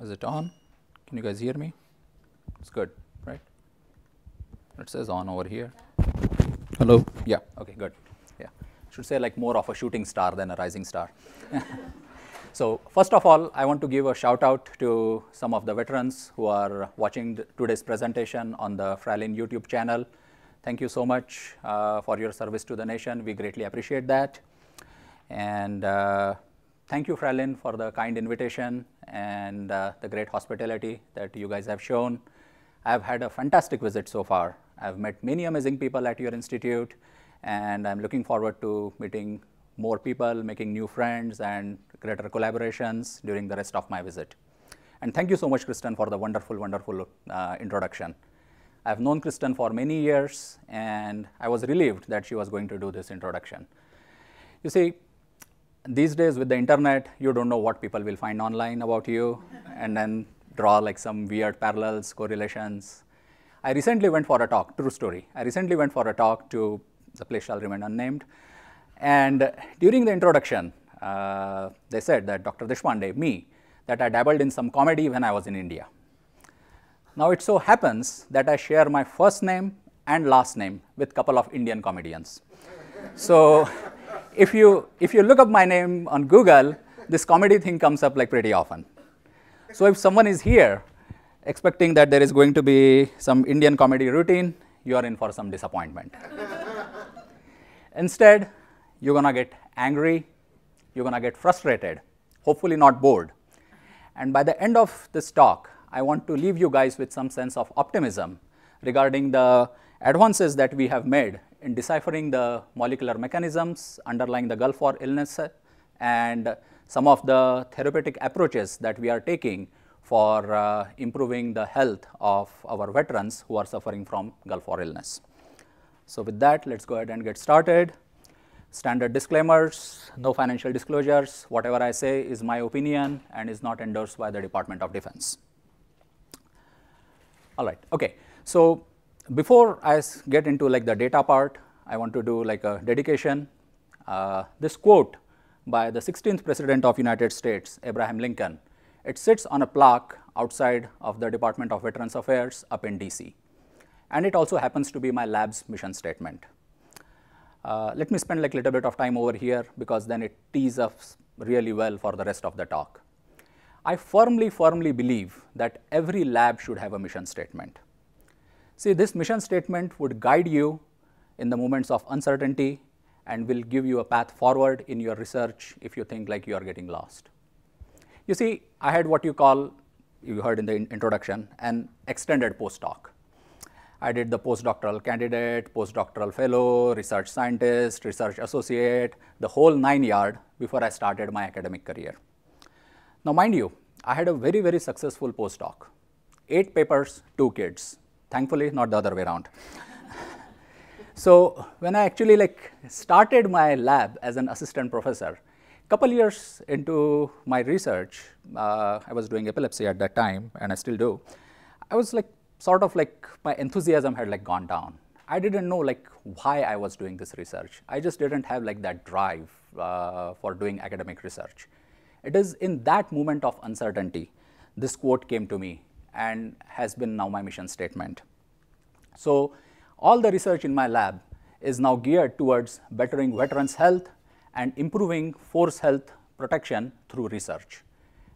Is it on? Can you guys hear me? It's good, right? It says on over here. Hello? Yeah, okay, good. Yeah, should say like more of a shooting star than a rising star. So first of all, I want to give a shout out to some of the veterans who are watching today's presentation on the Fralin YouTube channel. Thank you so much for your service to the nation. We greatly appreciate that. And thank you, Fralin, for the kind invitation and the great hospitality that you guys have shown. I've had a fantastic visit so far. I've met many amazing people at your institute, and I'm looking forward to meeting more people, making new friends, and greater collaborations during the rest of my visit. And thank you so much, Kristen, for the wonderful, wonderful introduction. I've known Kristen for many years, and I was relieved that she was going to do this introduction. You see, these days with the internet, you don't know what people will find online about you, and then draw like some weird parallels, correlations. I recently went for a talk, true story. I recently went for a talk to, the place shall remain unnamed, and during the introduction, they said that Dr. Deshpande, me, that I dabbled in some comedy when I was in India. Now it so happens that I share my first name and last name with a couple of Indian comedians. So if you look up my name on Google, this comedy thing comes up like pretty often. So if someone is here expecting that there is going to be some Indian comedy routine, you are in for some disappointment. Instead, you're going to get angry, you're going to get frustrated, hopefully not bored. And by the end of this talk, I want to leave you guys with some sense of optimism regarding the advances that we have made in deciphering the molecular mechanisms underlying the Gulf War illness and some of the therapeutic approaches that we are taking for improving the health of our veterans who are suffering from Gulf War illness. So with that, let's go ahead and get started. Standard disclaimers, no financial disclosures. Whatever I say is my opinion and is not endorsed by the Department of Defense. All right, okay. So before I get into like the data part, I want to do like a dedication. This quote by the 16th President of United States, Abraham Lincoln, it sits on a plaque outside of the Department of Veterans Affairs up in DC. And it also happens to be my lab's mission statement. Let me spend like a little bit of time over here because then it tees up really well for the rest of the talk. I firmly believe that every lab should have a mission statement. See, this mission statement would guide you in the moments of uncertainty and will give you a path forward in your research if you think like you are getting lost. You see, I had what you call, you heard in the introduction, an extended postdoc. I did the postdoctoral candidate, postdoctoral fellow, research scientist, research associate, the whole 9 yards before I started my academic career. Now mind you, I had a very successful postdoc. 8 papers, 2 kids. Thankfully, not the other way around. So when I actually like started my lab as an assistant professor, couple years into my research, I was doing epilepsy at that time, and I still do. I was like, sort of like my enthusiasm had like gone down. I didn't know like why I was doing this research. I just didn't have like that drive for doing academic research. It is in that moment of uncertainty, this quote came to me and has been now my mission statement. So all the research in my lab is now geared towards bettering veterans' health and improving force health protection through research.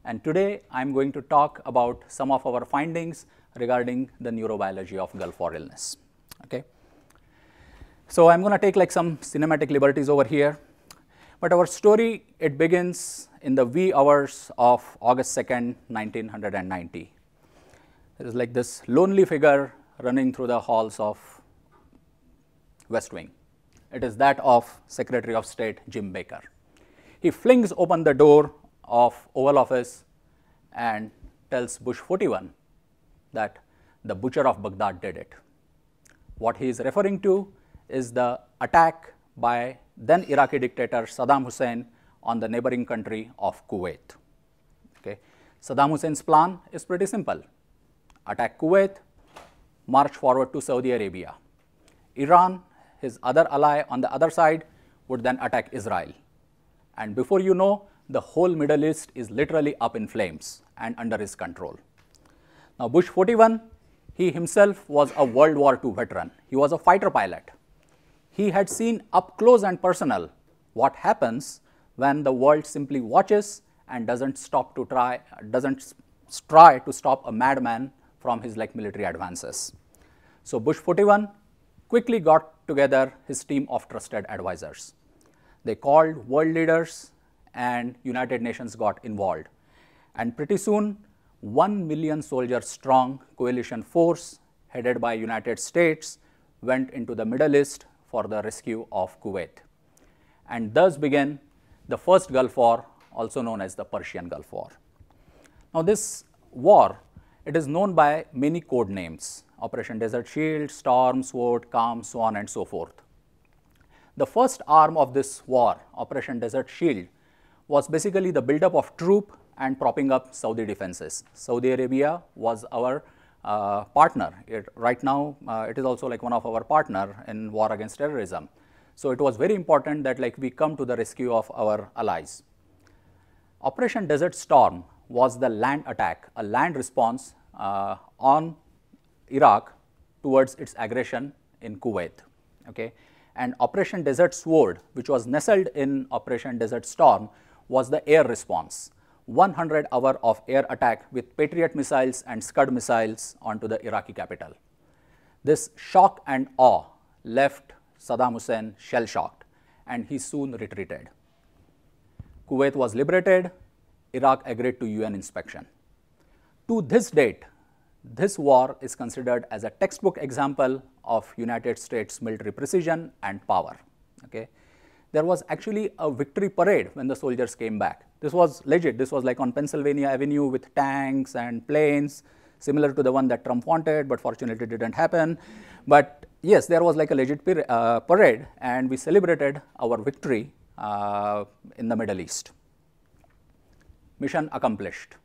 And today I'm going to talk about some of our findings regarding the neurobiology of Gulf War illness. Okay. So I'm going to take like some cinematic liberties over here. But our story, it begins in the wee hours of August 2nd, 1990. There is like this lonely figure running through the halls of West Wing. It is that of Secretary of State Jim Baker. He flings open the door of Oval Office and tells Bush 41 that the butcher of Baghdad did it. What he is referring to is the attack by then Iraqi dictator Saddam Hussein on the neighboring country of Kuwait. Okay. Saddam Hussein's plan is pretty simple. Attack Kuwait, march forward to Saudi Arabia. Iran, his other ally on the other side, would then attack Israel. And before you know, the whole Middle East is literally up in flames and under his control. Now, Bush 41, he himself was a World War II veteran. He was a fighter pilot. He had seen up close and personal what happens when the world simply watches and doesn't try to stop a madman from his military advances. So Bush 41 quickly got together his team of trusted advisors. They called world leaders and United Nations got involved. And pretty soon, 1 million soldiers strong coalition force headed by United States went into the Middle East for the rescue of Kuwait. And thus began the first Gulf War, also known as the Persian Gulf War. Now this war, it is known by many code names: Operation Desert Shield, Storm, Sword, Calm, so on and so forth. The first arm of this war, Operation Desert Shield, was basically the buildup of troop and propping up Saudi defenses. Saudi Arabia was our partner. Right now, it is also one of our partner in war against terrorism. So it was very important that we come to the rescue of our allies. Operation Desert Storm was the land attack, a land response on Iraq towards its aggression in Kuwait. Okay? And Operation Desert Sword, which was nestled in Operation Desert Storm, was the air response. 100 hours of air attack with Patriot missiles and Scud missiles onto the Iraqi capital. This shock and awe left Saddam Hussein shell-shocked, and he soon retreated. Kuwait was liberated. Iraq agreed to UN inspection. To this date, this war is considered as a textbook example of United States military precision and power. Okay? There was actually a victory parade when the soldiers came back. This was legit. This was on Pennsylvania Avenue with tanks and planes, similar to the one that Trump wanted, but fortunately it didn't happen. But yes, there was a legit parade, and we celebrated our victory in the Middle East. Mission accomplished.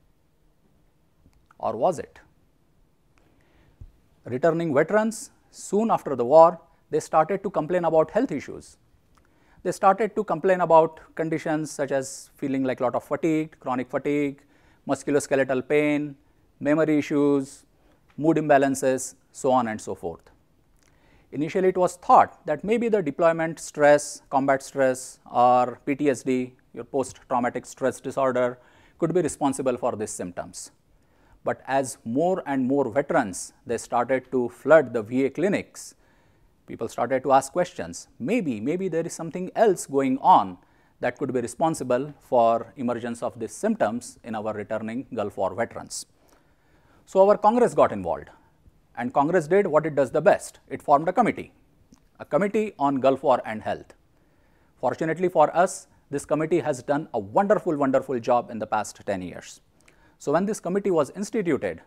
Or was it? Returning veterans, soon after the war, they started to complain about health issues. They started to complain about conditions such as feeling a lot of fatigue, chronic fatigue, musculoskeletal pain, memory issues, mood imbalances, so on and so forth. Initially, it was thought that maybe the deployment stress, combat stress, or PTSD, your post-traumatic stress disorder, could be responsible for these symptoms. But as more and more veterans, they started to flood the VA clinics, people started to ask questions. Maybe there is something else going on that could be responsible for emergence of these symptoms in our returning Gulf War veterans. So our Congress got involved, and Congress did what it does the best. It formed a committee on Gulf War and health. Fortunately for us, this committee has done a wonderful job in the past 10 years. So when this committee was instituted,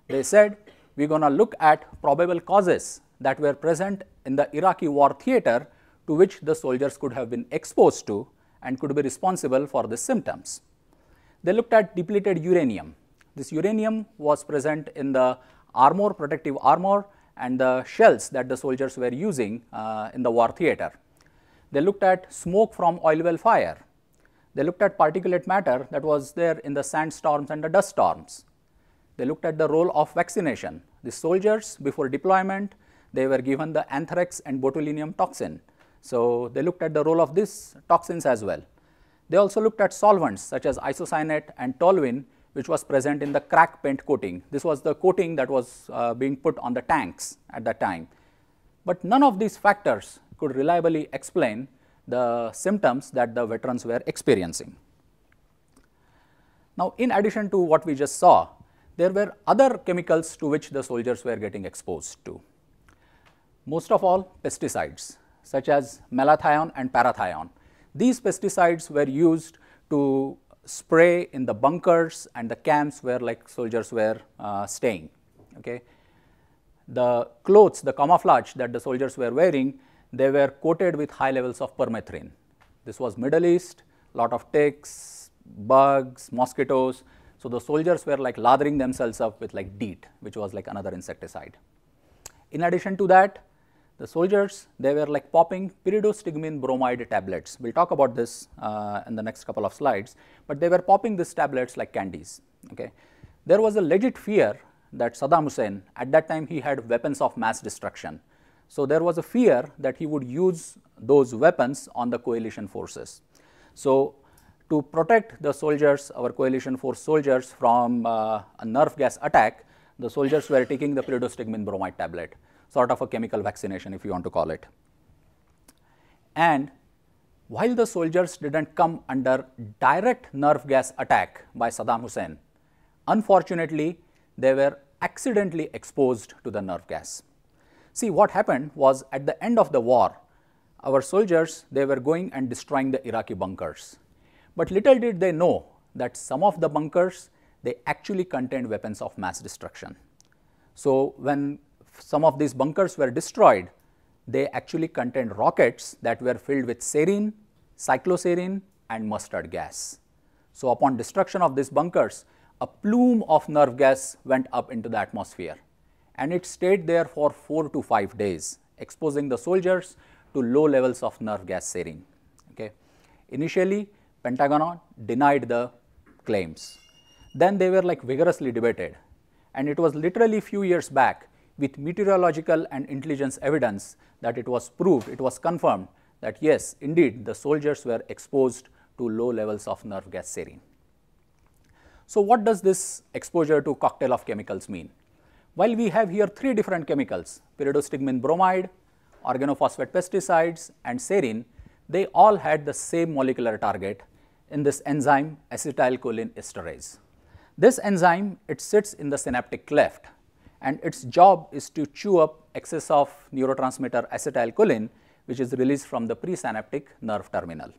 they said, we're going to look at probable causes that were present in the Iraqi war theater to which the soldiers could have been exposed to and could be responsible for the symptoms. They looked at depleted uranium. This uranium was present in the armor, protective armor, and the shells that the soldiers were using in the war theater. They looked at smoke from oil well fire. They looked at particulate matter that was there in the sandstorms and the dust storms. They looked at the role of vaccination. The soldiers, before deployment, they were given the anthrax and botulinum toxin. So they looked at the role of these toxins as well. They also looked at solvents such as isocyanate and toluene, which was present in the crack paint coating. This was the coating that was being put on the tanks at that time. But none of these factors could reliably explain the symptoms that the veterans were experiencing. Now, in addition to what we just saw, there were other chemicals to which the soldiers were getting exposed to. Most of all, pesticides, such as malathion and parathion. These pesticides were used to spray in the bunkers and the camps where soldiers were staying. Okay? The clothes, the camouflage that the soldiers were wearing, they were coated with high levels of permethrin. This was Middle East, lot of ticks, bugs, mosquitoes. So the soldiers were lathering themselves up with DEET, which was another insecticide. In addition to that, the soldiers, they were like popping pyridostigmine bromide tablets. We'll talk about this in the next couple of slides, but they were popping these tablets like candies. Okay. There was a legit fear that Saddam Hussein, at that time he had weapons of mass destruction. So there was a fear that he would use those weapons on the coalition forces. So to protect the soldiers, our coalition force soldiers, from a nerve gas attack, the soldiers were taking the pyridostigmine bromide tablet, sort of a chemical vaccination if you want to call it. And while the soldiers didn't come under direct nerve gas attack by Saddam Hussein, unfortunately they were accidentally exposed to the nerve gas. See, what happened was, at the end of the war, our soldiers, they were going and destroying the Iraqi bunkers. But little did they know that some of the bunkers, they actually contained weapons of mass destruction. So when some of these bunkers were destroyed, they actually contained rockets that were filled with sarin, cyclosarin and mustard gas. So upon destruction of these bunkers, a plume of nerve gas went up into the atmosphere, and it stayed there for 4 to 5 days, exposing the soldiers to low levels of nerve gas sarin. Okay. Initially, Pentagon denied the claims. Then they were like vigorously debated, and it was literally few years back, with meteorological and intelligence evidence, that it was proved, it was confirmed that yes, indeed, the soldiers were exposed to low levels of nerve gas sarin. So what does this exposure to cocktail of chemicals mean? While we have here 3 different chemicals, pyridostigmine bromide, organophosphate pesticides and sarin, they all had the same molecular target in this enzyme acetylcholine esterase. This enzyme, it sits in the synaptic cleft, and its job is to chew up excess of neurotransmitter acetylcholine, which is released from the presynaptic nerve terminal.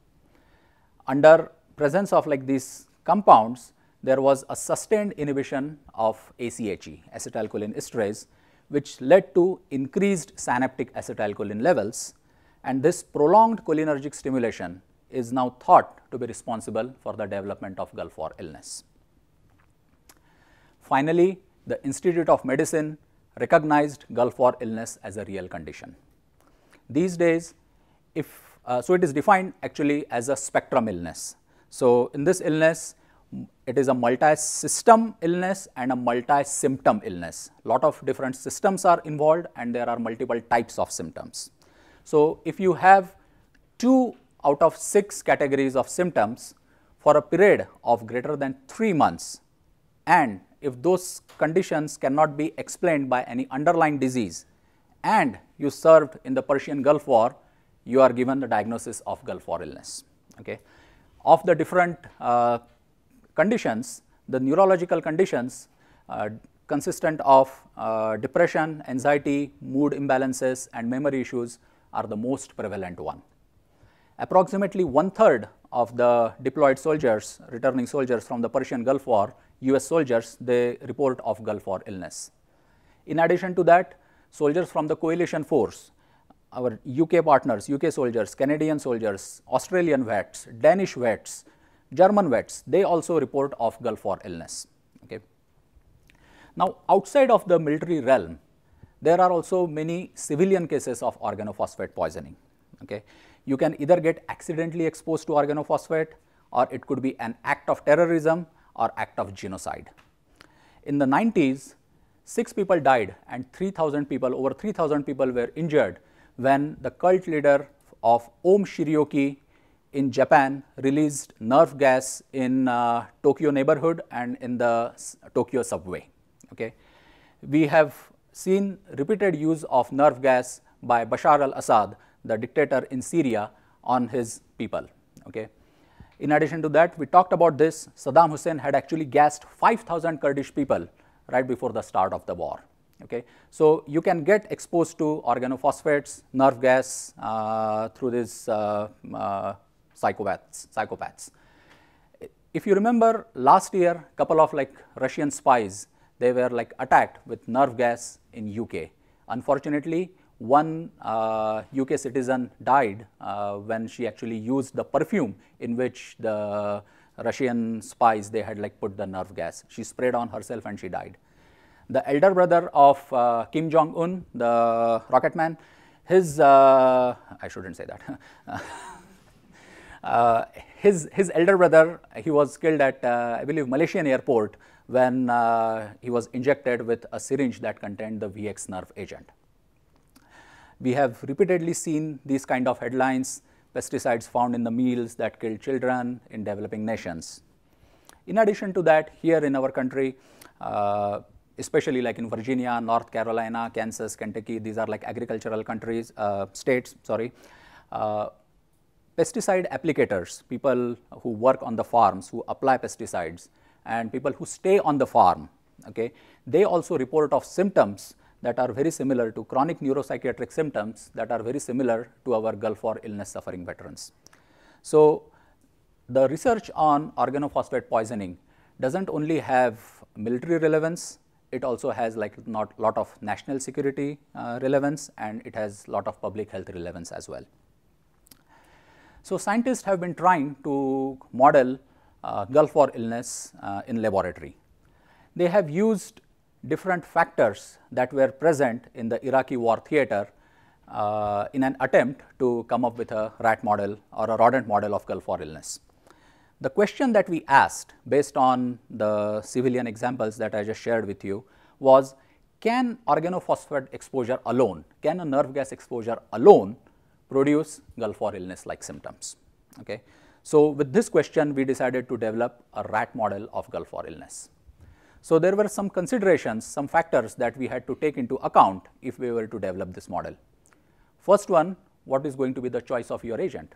Under presence of like these compounds, there was a sustained inhibition of ACHE, acetylcholine esterase, which led to increased synaptic acetylcholine levels, and this prolonged cholinergic stimulation is now thought to be responsible for the development of Gulf War illness. Finally, the Institute of Medicine recognized Gulf War illness as a real condition. These days, so it is defined actually as a spectrum illness. So in this illness, it is a multi-system illness and a multi-symptom illness. Lot of different systems are involved, and there are multiple types of symptoms. So if you have 2 out of 6 categories of symptoms for a period of greater than 3 months, and if those conditions cannot be explained by any underlying disease, and you served in the Persian Gulf War, you are given the diagnosis of Gulf War illness. Okay. Of the different conditions, the neurological conditions consistent of depression, anxiety, mood imbalances and memory issues are the most prevalent one. Approximately 1/3 of the deployed soldiers, returning soldiers from the Persian Gulf War, US soldiers, they report of Gulf War illness. In addition to that, soldiers from the coalition force, our UK partners, UK soldiers, Canadian soldiers, Australian vets, Danish vets, German vets, they also report of Gulf War illness. Okay. Now, outside of the military realm, there are also many civilian cases of organophosphate poisoning. Okay. You can either get accidentally exposed to organophosphate, or it could be an act of terrorism or act of genocide. In the 90s, 6 people died and 3,000 people, over 3,000 people were injured when the cult leader of Om Shirioki in Japan released nerve gas in Tokyo neighborhood and in the Tokyo subway. Okay. We have seen repeated use of nerve gas by Bashar al-Assad, the dictator in Syria, on his people. Okay. In addition to that, we talked about this, Saddam Hussein had actually gassed 5,000 Kurdish people right before the start of the war. Okay. So you can get exposed to organophosphates, nerve gas through these psychopaths. If you remember last year, couple of like Russian spies, they were like attacked with nerve gas in UK. Unfortunately, one UK citizen died when she actually used the perfume in which the Russian spies, they had like put the nerve gas. She sprayed on herself and she died. The elder brother of Kim Jong-un, the rocket man, His, I shouldn't say that. His elder brother, he was killed at, I believe, Malaysian airport when he was injected with a syringe that contained the VX nerve agent. We have repeatedly seen these kind of headlines, pesticides found in the meals that kill children in developing nations. In addition to that, here in our country, especially like in Virginia, North Carolina, Kansas, Kentucky, these are like agricultural countries, states, sorry. Pesticide applicators, people who work on the farms, who apply pesticides, and people who stay on the farm, okay, they also report of symptoms that are very similar to chronic neuropsychiatric symptoms that are very similar to our Gulf War illness suffering veterans. So the research on organophosphate poisoning doesn't only have military relevance, it also has like lot of national security relevance, and it has lot of public health relevance as well. So scientists have been trying to model Gulf War illness in laboratory. They have used different factors that were present in the Iraqi war theater in an attempt to come up with a rat model or a rodent model of Gulf War illness. The question that we asked based on the civilian examples that I just shared with you was, can organophosphate exposure alone, can a nerve gas exposure alone produce Gulf War illness like symptoms? Okay. So with this question, we decided to develop a rat model of Gulf War illness. So there were some considerations, some factors that we had to take into account if we were to develop this model. First one, what is going to be the choice of your agent?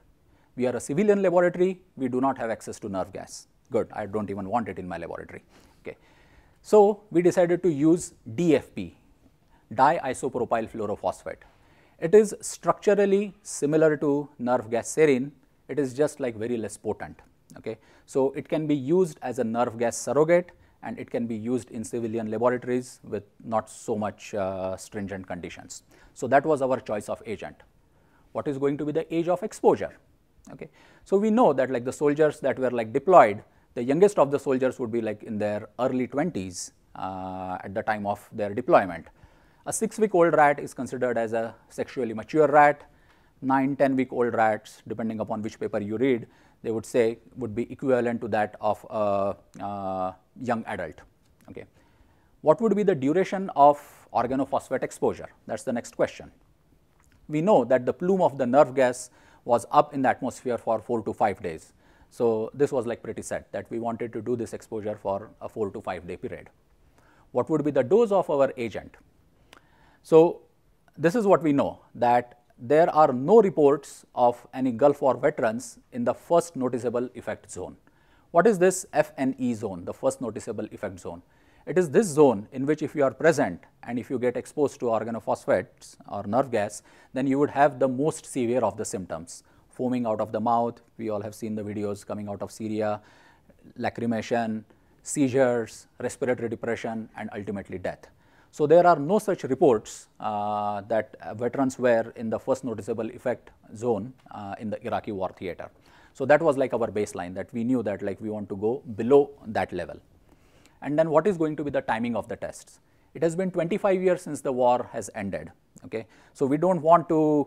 We are a civilian laboratory, we do not have access to nerve gas. Good, I don't even want it in my laboratory. Okay. So we decided to use DFP, diisopropyl fluorophosphate. It is structurally similar to nerve gas serine, it is just like very less potent. Okay. So it can be used as a nerve gas surrogate, and it can be used in civilian laboratories with not so much stringent conditions. So that was our choice of agent. What is going to be the age of exposure? Okay. So we know that like the soldiers that were like deployed, the youngest of the soldiers would be like in their early 20s at the time of their deployment. A 6-week-old rat is considered as a sexually mature rat. 9-10-week-old rats, depending upon which paper you read, they would say would be equivalent to that of a young adult. Okay. What would be the duration of organophosphate exposure? That's the next question. We know that the plume of the nerve gas was up in the atmosphere for 4 to 5 days. So this was like pretty set that we wanted to do this exposure for a 4 to 5 day period. What would be the dose of our agent? So this is what we know, that there are no reports of any Gulf War veterans in the first noticeable effect zone. What is this FNE zone, the first noticeable effect zone? It is this zone in which if you are present and if you get exposed to organophosphates or nerve gas, then you would have the most severe of the symptoms. Foaming out of the mouth, we all have seen the videos coming out of Syria, lacrimation, seizures, respiratory depression, and ultimately death. So there are no such reports that veterans were in the first noticeable effect zone in the Iraqi war theater. So that was like our baseline, that we knew that like we want to go below that level. And then what is going to be the timing of the tests? It has been 25 years since the war has ended. Okay, so we don't want to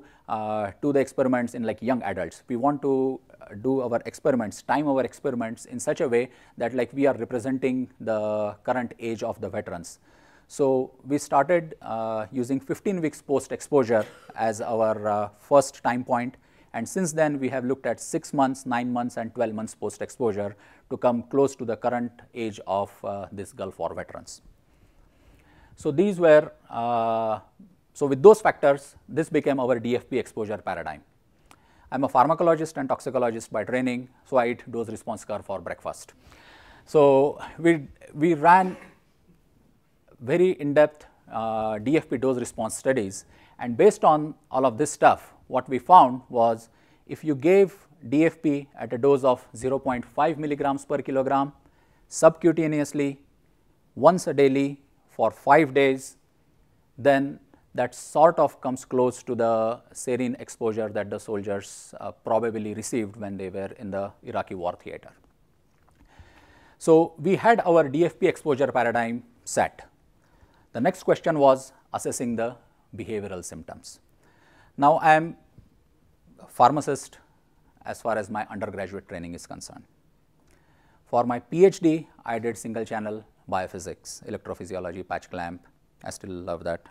do the experiments in like young adults. We want to do our experiments, time our experiments in such a way that like we are representing the current age of the veterans. So we started using 15 weeks post-exposure as our first time point, and since then we have looked at 6 months, 9 months, and 12 months post-exposure to come close to the current age of this Gulf War veterans. So these were, so with those factors, this became our DFP exposure paradigm. I'm a pharmacologist and toxicologist by training, so I eat dose response curve for breakfast. So we ran very in-depth DFP dose response studies, and based on all of this stuff, what we found was if you gave DFP at a dose of 0.5 milligrams per kilogram subcutaneously once a daily for 5 days, then that sort of comes close to the serine exposure that the soldiers probably received when they were in the Iraqi war theater. So we had our DFP exposure paradigm set. The next question was assessing the behavioral symptoms. Now, I am a pharmacist as far as my undergraduate training is concerned. For my PhD, I did single channel biophysics, electrophysiology, patch clamp. I still love that.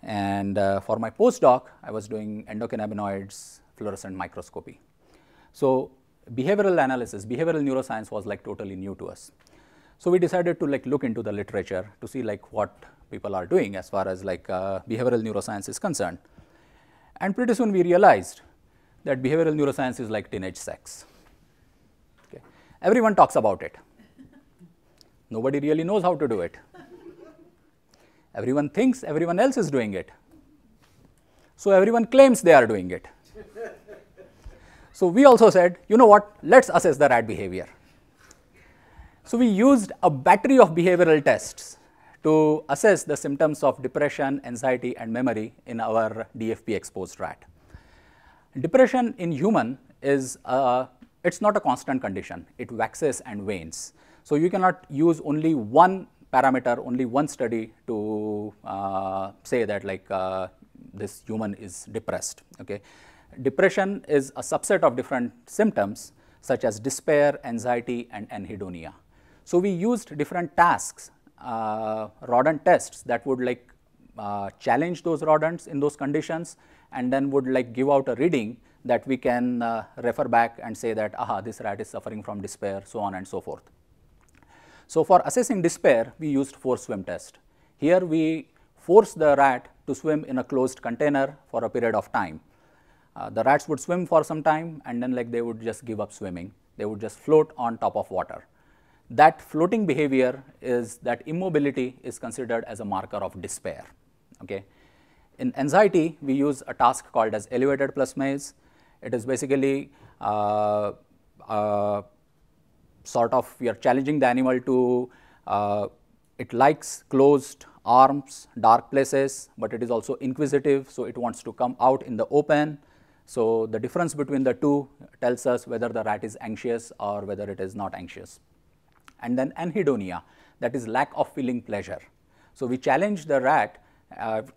And for my postdoc, I was doing endocannabinoids, fluorescent microscopy. So behavioral analysis, behavioral neuroscience was like totally new to us. So we decided to like look into the literature to see like what people are doing as far as like behavioral neuroscience is concerned. And pretty soon we realized that behavioral neuroscience is like teenage sex. Okay. Everyone talks about it. Nobody really knows how to do it. Everyone thinks everyone else is doing it. So everyone claims they are doing it. So we also said, you know what, let's assess the rat behavior. So we used a battery of behavioral tests to assess the symptoms of depression, anxiety, and memory in our DFP exposed rat. Depression in human is, it's not a constant condition. It waxes and wanes. So you cannot use only one parameter, only one study to say that like this human is depressed. Okay. Depression is a subset of different symptoms such as despair, anxiety, and anhedonia. So we used different tasks, rodent tests that would like challenge those rodents in those conditions and then would like give out a reading that we can refer back and say that, aha, this rat is suffering from despair, so on and so forth. So for assessing despair, we used force swim test. Here we force the rat to swim in a closed container for a period of time. The rats would swim for some time and then like they would just give up swimming. They would just float on top of water. That floating behavior is, that immobility is considered as a marker of despair. Okay. In anxiety, we use a task called as elevated plus maze. It is basically sort of, we are challenging the animal to, it likes closed arms, dark places, but it is also inquisitive, so it wants to come out in the open. So the difference between the two tells us whether the rat is anxious or whether it is not anxious. And then anhedonia, that is lack of feeling pleasure. So we challenge the rat,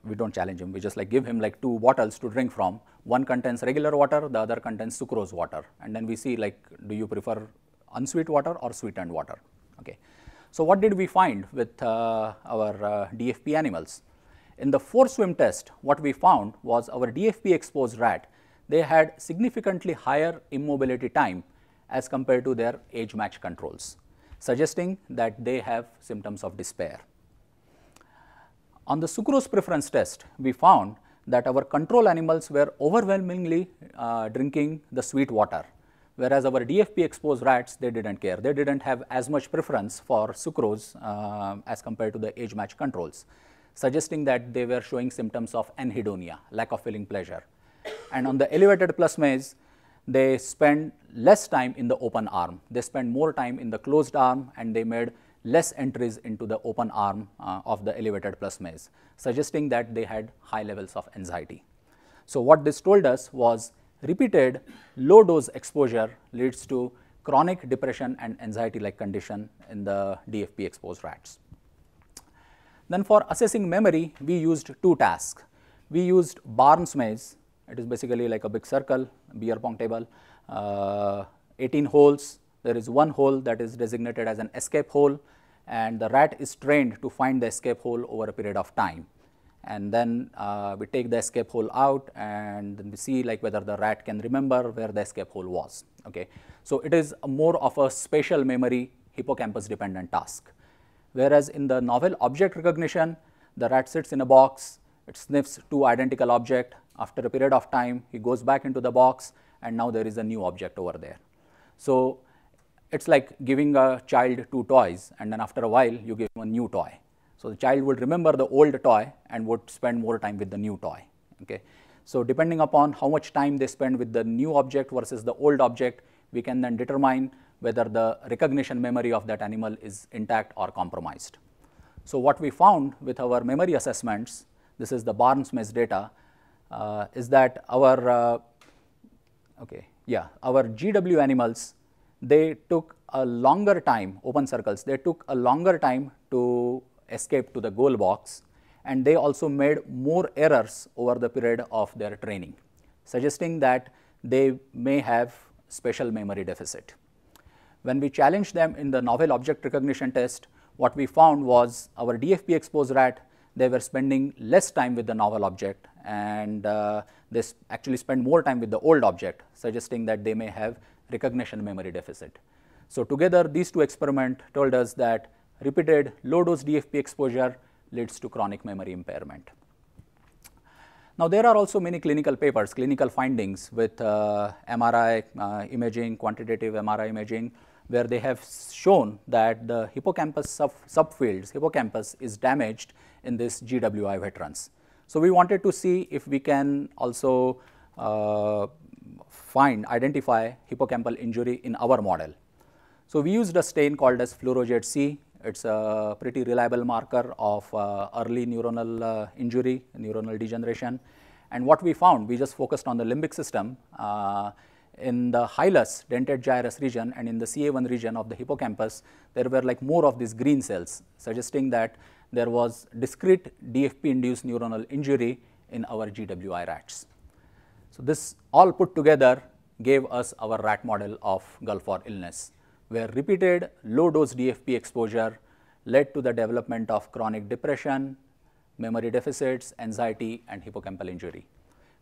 we don't challenge him, we just like give him like 2 bottles to drink from. One contains regular water, the other contains sucrose water. And then we see like, do you prefer unsweet water or sweetened water? Okay. So what did we find with our DFP animals? In the force swim test, what we found was our DFP exposed rat, they had significantly higher immobility time as compared to their age match controls, suggesting that they have symptoms of despair. On the sucrose preference test, we found that our control animals were overwhelmingly drinking the sweet water, whereas our DFP exposed rats, they didn't care. They didn't have as much preference for sucrose as compared to the age match controls, suggesting that they were showing symptoms of anhedonia, lack of feeling pleasure. And on the elevated plus maze, they spend less time in the open arm. They spend more time in the closed arm, and they made less entries into the open arm of the elevated plus maze, suggesting that they had high levels of anxiety. So what this told us was repeated low dose exposure leads to chronic depression and anxiety like condition in the DFP exposed rats. Then for assessing memory, we used 2 tasks. We used Barnes maze. It is basically like a big circle, beer pong table, 18 holes. There is one hole that is designated as an escape hole, and the rat is trained to find the escape hole over a period of time. And then we take the escape hole out, and then we see like whether the rat can remember where the escape hole was. Okay. So it is more of a spatial memory hippocampus dependent task. Whereas in the novel object recognition, the rat sits in a box, it sniffs 2 identical objects. After a period of time, he goes back into the box, and now there is a new object over there. So it's like giving a child 2 toys, and then after a while, you give him a new toy. So the child would remember the old toy and would spend more time with the new toy. Okay. So depending upon how much time they spend with the new object versus the old object, we can then determine whether the recognition memory of that animal is intact or compromised. So what we found with our memory assessments, this is the Barnes maze data, is that our our GW animals, they took a longer time, open circles, they took a longer time to escape to the goal box, and they also made more errors over the period of their training, suggesting that they may have spatial memory deficit. When we challenged them in the novel object recognition test, what we found was our DFP exposed rat, they were spending less time with the novel object, and they actually spend more time with the old object, suggesting that they may have recognition memory deficit. So together, these two experiments told us that repeated low dose DFP exposure leads to chronic memory impairment. Now, there are also many clinical papers, clinical findings with MRI imaging, quantitative MRI imaging, where they have shown that the hippocampus subfields, hippocampus is damaged in this GWI veterans. So we wanted to see if we can also identify hippocampal injury in our model. So we used a stain called as fluorojet C. It's a pretty reliable marker of early neuronal injury, neuronal degeneration. And what we found, we just focused on the limbic system. In the hilus, dentate gyrus region, and in the CA1 region of the hippocampus, there were like more of these green cells, suggesting that there was discrete DFP-induced neuronal injury in our GWI rats. So this all put together gave us our rat model of Gulf War illness, where repeated low-dose DFP exposure led to the development of chronic depression, memory deficits, anxiety, and hippocampal injury.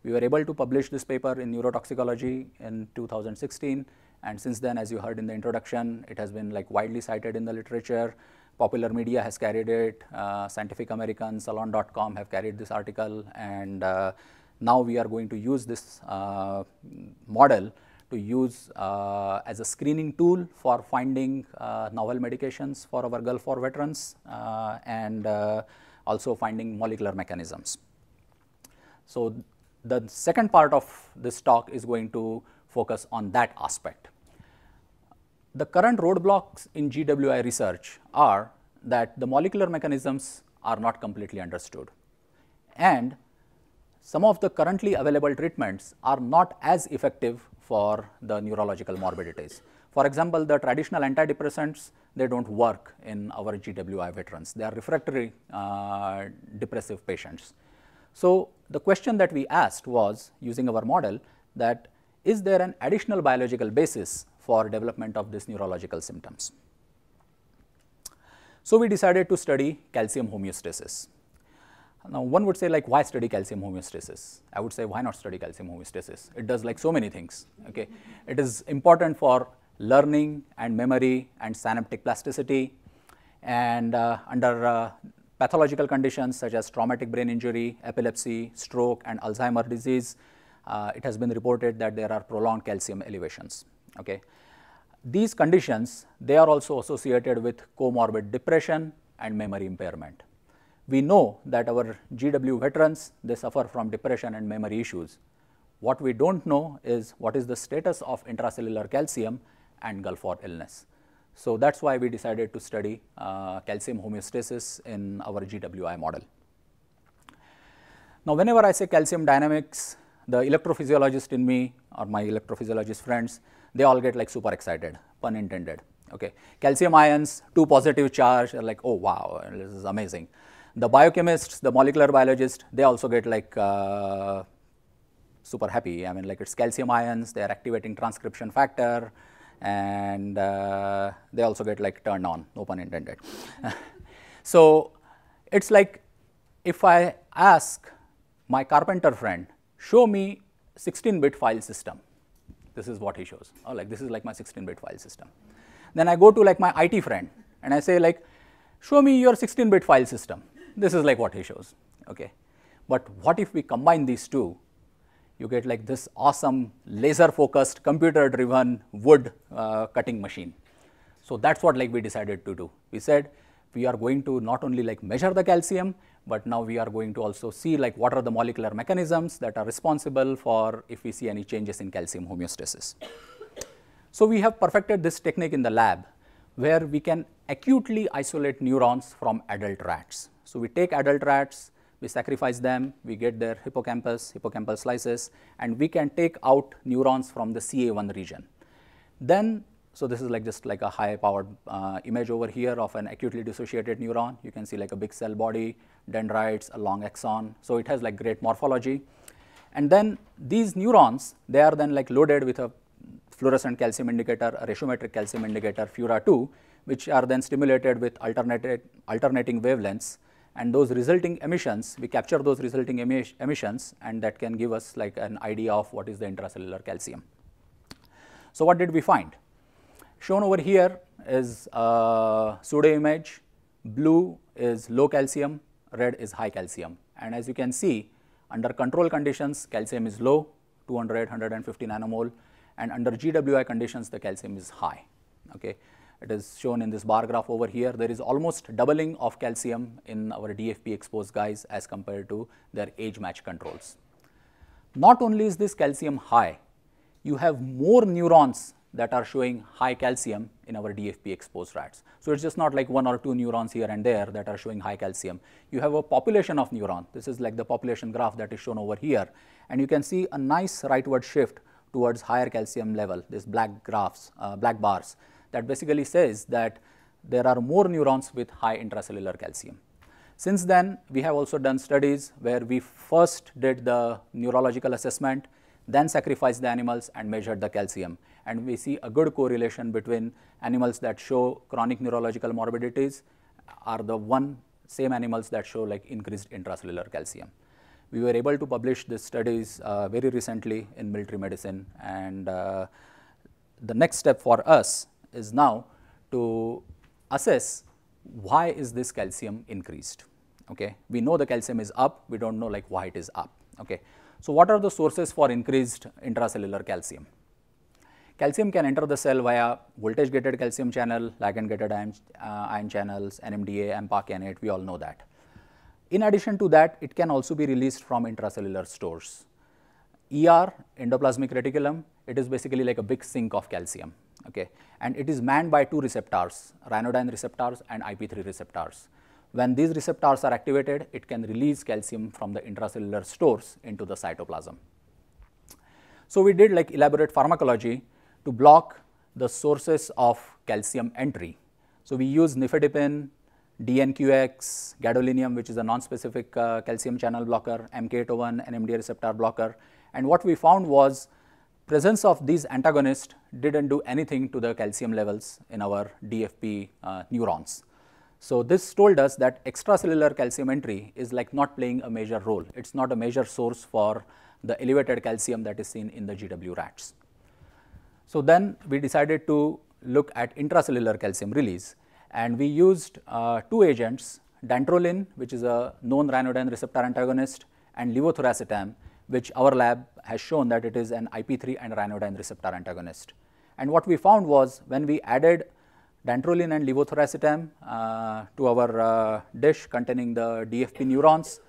We were able to publish this paper in Neurotoxicology in 2016, and since then, as you heard in the introduction, it has been like widely cited in the literature. Popular media has carried it, Scientific American, Salon.com have carried this article, and now we are going to use this model to use as a screening tool for finding novel medications for our Gulf War veterans and also finding molecular mechanisms. So the second part of this talk is going to focus on that aspect. The current roadblocks in GWI research are that the molecular mechanisms are not completely understood, and some of the currently available treatments are not as effective for the neurological morbidities. For example, the traditional antidepressants, they don't work in our GWI veterans. They are refractory depressive patients. So the question that we asked was, using our model, that is there an additional biological basis for development of these neurological symptoms? So we decided to study calcium homeostasis. Now one would say, like, why study calcium homeostasis? I would say, why not study calcium homeostasis? It does like so many things. Okay, it is important for learning and memory and synaptic plasticity, and under pathological conditions such as traumatic brain injury, epilepsy, stroke, and Alzheimer's disease, it has been reported that there are prolonged calcium elevations. Okay, these conditions, they are also associated with comorbid depression and memory impairment. We know that our GW veterans, they suffer from depression and memory issues. What we don't know is what is the status of intracellular calcium and Gulf War illness. So that's why we decided to study calcium homeostasis in our GWI model. Now, whenever I say calcium dynamics, the electrophysiologist in me or my electrophysiologist friends, they all get like super excited, pun intended. Okay, calcium ions, 2 positive charge, are like, oh wow, this is amazing. The biochemists, the molecular biologists, they also get like super happy. I mean, like, it's calcium ions, they are activating transcription factor, and they also get like turned on, no pun intended. So it's like if I ask my carpenter friend, show me 16-bit file system, this is what he shows. Oh, like, this is like my 16-bit file system. Then I go to like my IT friend and I say, like, show me your 16-bit file system. This is like what he shows. Okay, but what if we combine these two? You get like this awesome laser focused computer driven wood cutting machine. So that's what like we decided to do. We said we are going to not only like measure the calcium, but now we are going to also see like what are the molecular mechanisms that are responsible for if we see any changes in calcium homeostasis. So we have perfected this technique in the lab where we can acutely isolate neurons from adult rats. So we take adult rats, we sacrifice them, we get their hippocampus, hippocampal slices, and we can take out neurons from the CA1 region. Then So this is like just like a high powered image over here of an acutely dissociated neuron. You can see like a big cell body, dendrites, a long axon. So it has like great morphology. And then these neurons, they are then like loaded with a fluorescent calcium indicator, a ratiometric calcium indicator, FURA2, which are then stimulated with alternating wavelengths. And those resulting emissions, we capture those resulting emissions, and that can give us like an idea of what is the intracellular calcium. So what did we find? Shown over here is a pseudo image. Blue is low calcium, red is high calcium. And as you can see, under control conditions, calcium is low, 200, 150 nanomole, and under GWI conditions, the calcium is high. Okay. It is shown in this bar graph over here. There is almost doubling of calcium in our DFP exposed guys as compared to their age match controls. Not only is this calcium high, you have more neurons that are showing high calcium in our DFP exposed rats. So it's just not like 1 or 2 neurons here and there that are showing high calcium. You have a population of neurons. This is like the population graph that is shown over here. And you can see a nice rightward shift towards higher calcium level, these black graphs, black bars, that basically says that there are more neurons with high intracellular calcium. Since then, we have also done studies where we first did the neurological assessment, then sacrificed the animals and measured the calcium. And we see a good correlation between animals that show chronic neurological morbidities are the same animals that show like increased intracellular calcium. We were able to publish these studies very recently in Military Medicine, and the next step for us is now to assess why is this calcium increased. Okay, we know the calcium is up, we don't know like why it is up. Okay, so what are the sources for increased intracellular calcium? Calcium can enter the cell via voltage gated calcium channel, ligand gated ion channels, NMDA, AMPA, we all know that. In addition to that, it can also be released from intracellular stores. ER, endoplasmic reticulum, it is basically like a big sink of calcium. Okay, and it is manned by 2 receptors, ryanodine receptors and IP3 receptors. When these receptors are activated, it can release calcium from the intracellular stores into the cytoplasm. So we did like elaborate pharmacology to block the sources of calcium entry. So we use nifedipine, DNQX, gadolinium, which is a non-specific calcium channel blocker, MK801, NMDA receptor blocker, and what we found was presence of these antagonists didn't do anything to the calcium levels in our DFP neurons. So this told us that extracellular calcium entry is like not playing a major role. It's not a major source for the elevated calcium that is seen in the GW rats. So then we decided to look at intracellular calcium release, and we used 2 agents, dantrolene, which is a known ryanodine receptor antagonist, and levotiracetam, which our lab has shown that it is an IP3 and ryanodine receptor antagonist. And what we found was when we added dantrolene and levotiracetam to our dish containing the DFP neurons,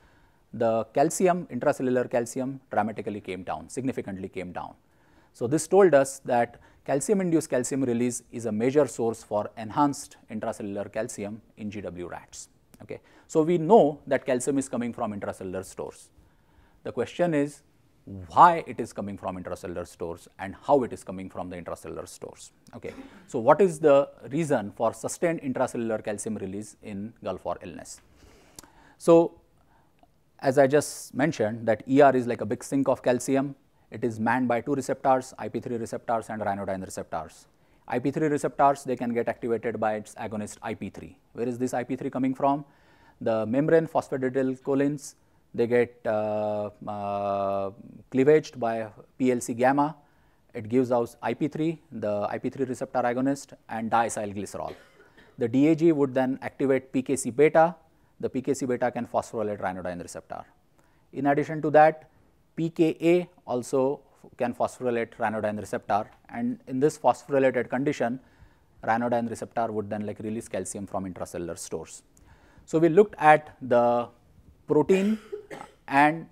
the calcium, intracellular calcium, dramatically came down, significantly came down. So this told us that calcium-induced calcium release is a major source for enhanced intracellular calcium in GW rats. Okay. So we know that calcium is coming from intracellular stores. The question is why it is coming from intracellular stores and how it is coming from the intracellular stores. Okay. So what is the reason for sustained intracellular calcium release in Gulf War illness? So as I just mentioned, that ER is like a big sink of calcium. It is manned by 2 receptors, IP3 receptors and ryanodine receptors. IP3 receptors, they can get activated by its agonist IP3. Where is this IP3 coming from? The membrane phosphatidylcholines, they get cleavaged by PLC gamma. It gives out IP3, the IP3 receptor agonist, and diacylglycerol. The DAG would then activate PKC beta. The PKC beta can phosphorylate ryanodine receptor. In addition to that, pKa also can phosphorylate ryanodine receptor, and in this phosphorylated condition, ryanodine receptor would then like release calcium from intracellular stores. So we looked at the protein and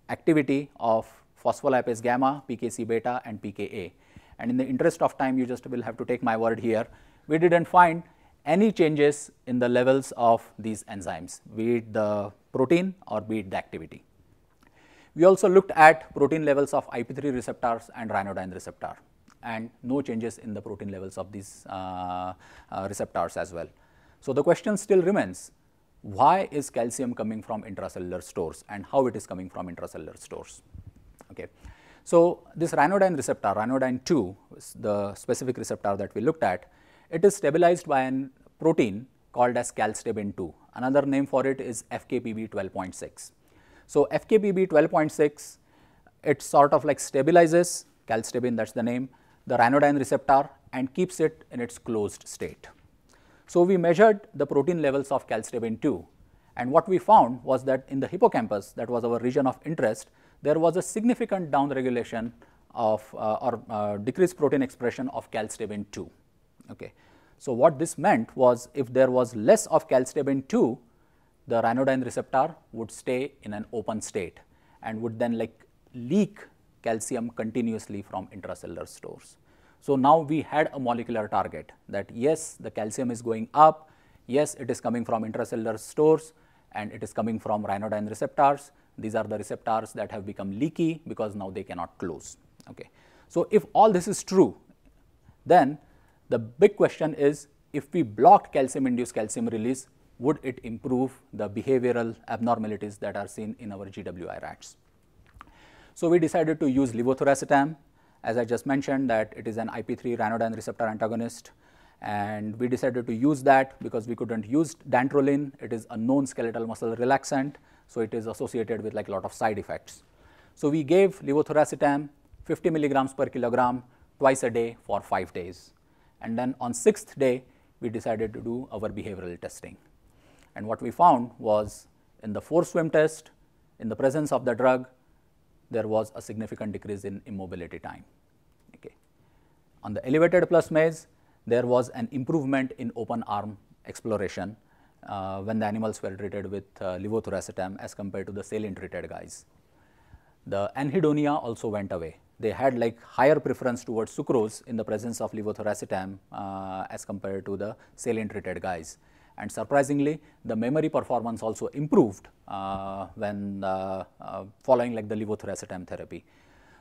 activity of phospholipase gamma, PKC beta and pKa, and in the interest of time you just will have to take my word here, we didn't find any changes in the levels of these enzymes, be it the protein or be it the activity. We also looked at protein levels of IP3 receptors and ryanodine receptor. and no changes in the protein levels of these receptors as well. So, the question still remains, why is calcium coming from intracellular stores and how it is coming from intracellular stores? Okay. So, this ranodine receptor, ranodine 2 is the specific receptor that we looked at. It is stabilized by a protein called as calstabin 2. Another name for it is FKBP 12.6. So, FKBP 12.6, it sort of like stabilizes calstabin, that is the name, the ranodine receptor, and keeps it in its closed state. So, we measured the protein levels of calstabin 2, and what we found was that in the hippocampus, that was our region of interest, there was a significant downregulation of decreased protein expression of calstabin 2. Okay. So, what this meant was, if there was less of calstabin 2, the ranodine receptor would stay in an open state and would then like leak calcium continuously from intracellular stores. So, now we had a molecular target that yes, the calcium is going up, yes, it is coming from intracellular stores and it is coming from ranodine receptors. These are the receptors that have become leaky because now they cannot close. Okay. So, if all this is true, then the big question is, if we blocked calcium-induced calcium release, would it improve the behavioral abnormalities that are seen in our GWI rats? So, we decided to use levotiracetam. As I just mentioned, that it is an IP3 ranodine receptor antagonist, and we decided to use that because we couldn't use dantrolene. It is a known skeletal muscle relaxant, so it is associated with like a lot of side effects. So, we gave levotiracetam 50 milligrams per kilogram twice a day for 5 days, and then on 6th day we decided to do our behavioral testing. And what we found was, in the forced swim test, in the presence of the drug, there was a significant decrease in immobility time. Okay. On the elevated plus maze, there was an improvement in open arm exploration when the animals were treated with levotiracetam as compared to the saline treated guys. The anhedonia also went away. They had like higher preference towards sucrose in the presence of levotiracetam as compared to the saline treated guys. And surprisingly, the memory performance also improved when following like the levotiracetam therapy.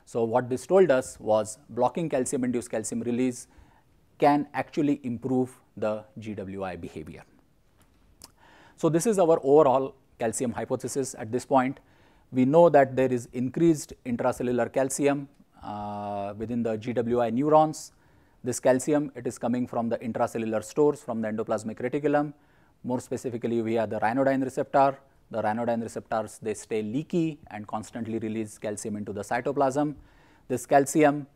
So, what this told us was blocking calcium-induced calcium release can actually improve the GWI behavior. So, this is our overall calcium hypothesis at this point. We know that there is increased intracellular calcium within the GWI neurons. This calcium, it is coming from the intracellular stores from the endoplasmic reticulum. More specifically, via the ranodine receptor. The ranodine receptors, they stay leaky and constantly release calcium into the cytoplasm. This calcium,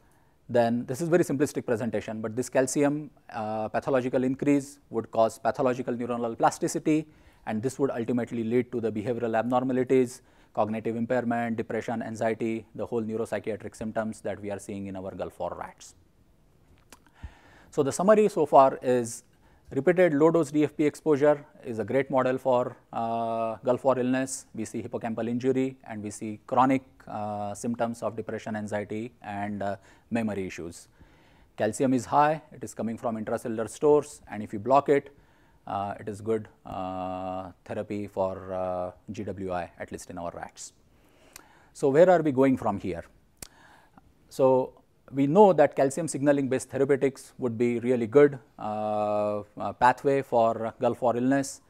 then this is very simplistic presentation, but this calcium pathological increase would cause pathological neuronal plasticity, and this would ultimately lead to the behavioral abnormalities, cognitive impairment, depression, anxiety, the whole neuropsychiatric symptoms that we are seeing in our Gulf War rats. So, the summary so far is repeated low dose DFP exposure is a great model for Gulf War illness. We see hippocampal injury and we see chronic symptoms of depression, anxiety and memory issues. Calcium is high, it is coming from intracellular stores, and if you block it, it is good therapy for GWI, at least in our rats. So, where are we going from here? So, we know that calcium signaling based therapeutics would be really good pathway for Gulf War illness.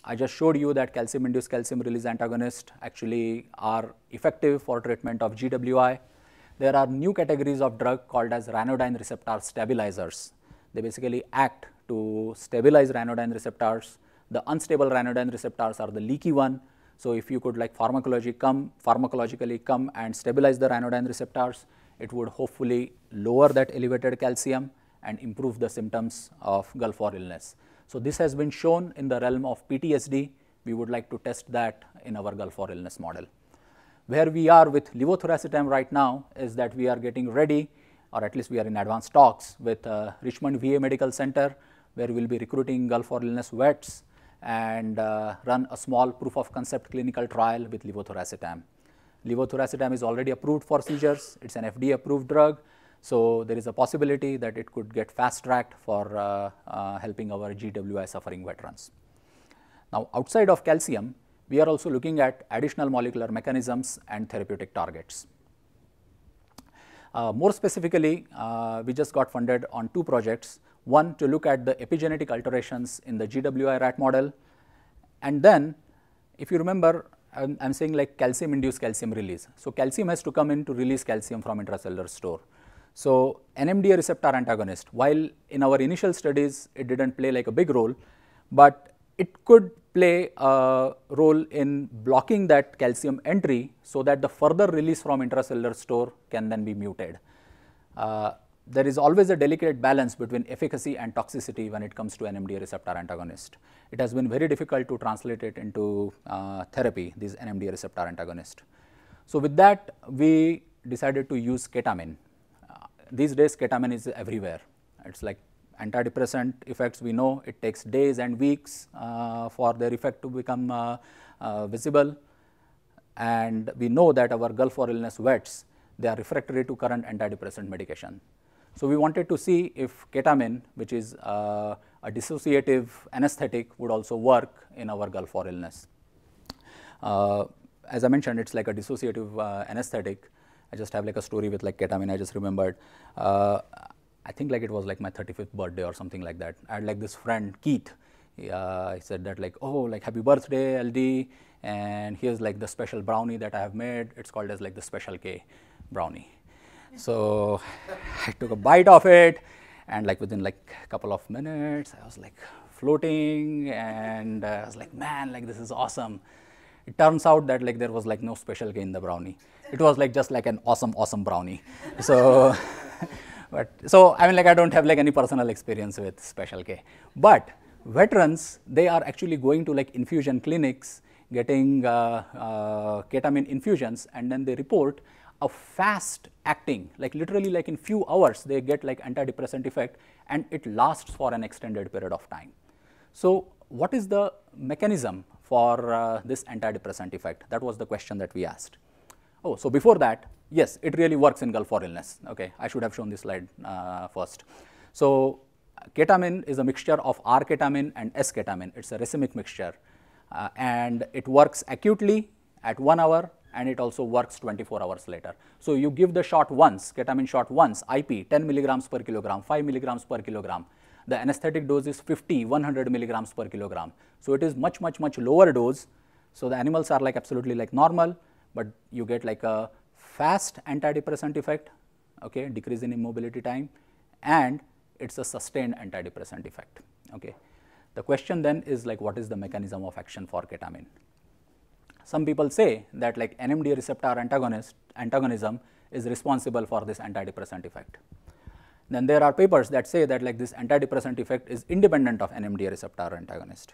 I just showed you that calcium induced calcium release antagonists actually are effective for treatment of GWI. There are new categories of drug called as ranodine receptor stabilizers. They basically act to stabilize ranodine receptors. The unstable ranodine receptors are the leaky one. So, if you could like pharmacologically come and stabilize the ranodine receptors, it would hopefully lower that elevated calcium and improve the symptoms of Gulf War illness. So, this has been shown in the realm of PTSD. We would like to test that in our Gulf War illness model. Where we are with levotiracetam right now is that we are getting ready, or at least we are in advanced talks with Richmond VA Medical Center, where we will be recruiting Gulf War illness vets and run a small proof of concept clinical trial with levotiracetam. Levotiracetam is already approved for seizures. It is an FDA approved drug. So, there is a possibility that it could get fast tracked for helping our GWI suffering veterans. Now, outside of calcium, we are also looking at additional molecular mechanisms and therapeutic targets. More specifically, we just got funded on 2 projects. One to look at the epigenetic alterations in the GWI rat model, and then if you remember, I'm saying like calcium-induced calcium release. So calcium has to come in to release calcium from intracellular store. So NMDA receptor antagonist, while in our initial studies it didn't play like a big role, but it could play a role in blocking that calcium entry so that the further release from intracellular store can then be muted. There is always a delicate balance between efficacy and toxicity when it comes to NMDA receptor antagonist. It has been very difficult to translate it into therapy, these NMDA receptor antagonist. So with that, we decided to use ketamine. These days, ketamine is everywhere. It's like antidepressant effects, we know it takes days and weeks for their effect to become visible. And we know that our Gulf War illness vets, they are refractory to current antidepressant medication. So we wanted to see if ketamine, which is a dissociative anesthetic, would also work in our Gulf War illness. As I mentioned, it's like a dissociative anesthetic. I just have like a story with like ketamine, I just remembered. I think like it was like my 35th birthday or something like that. I had like this friend, Keith. He said that like, oh, like happy birthday, LD, and here's like the special brownie that I have made. It's called as like the Special K brownie. So I took a bite of it, and like within like a couple of minutes, I was like floating, and I was like, man, like this is awesome. It turns out that like there was like no Special K in the brownie. It was like just like an awesome brownie. So, so I mean like I don't have like any personal experience with Special K. But veterans, they are actually going to like infusion clinics, getting ketamine infusions, and then they report a fast acting, like literally like in few hours they get like antidepressant effect, and it lasts for an extended period of time. So what is the mechanism for this antidepressant effect? That was the question that we asked. Oh, so before that, yes, it really works in Gulf War illness. Okay, I should have shown this slide first. So ketamine is a mixture of R-ketamine and S-ketamine. It's a racemic mixture, and it works acutely at 1 hour, and it also works 24 hours later. So you give the shot once, ketamine shot once, IP, 10 milligrams per kilogram, 5 milligrams per kilogram. The anesthetic dose is 50, 100 milligrams per kilogram. So it is much lower dose. So the animals are like absolutely like normal, but you get like a fast antidepressant effect, okay, decrease in immobility time, and it's a sustained antidepressant effect. Okay. The question then is like, what is the mechanism of action for ketamine? Some people say that like NMDA receptor antagonism is responsible for this antidepressant effect. Then there are papers that say that like this antidepressant effect is independent of NMDA receptor antagonist.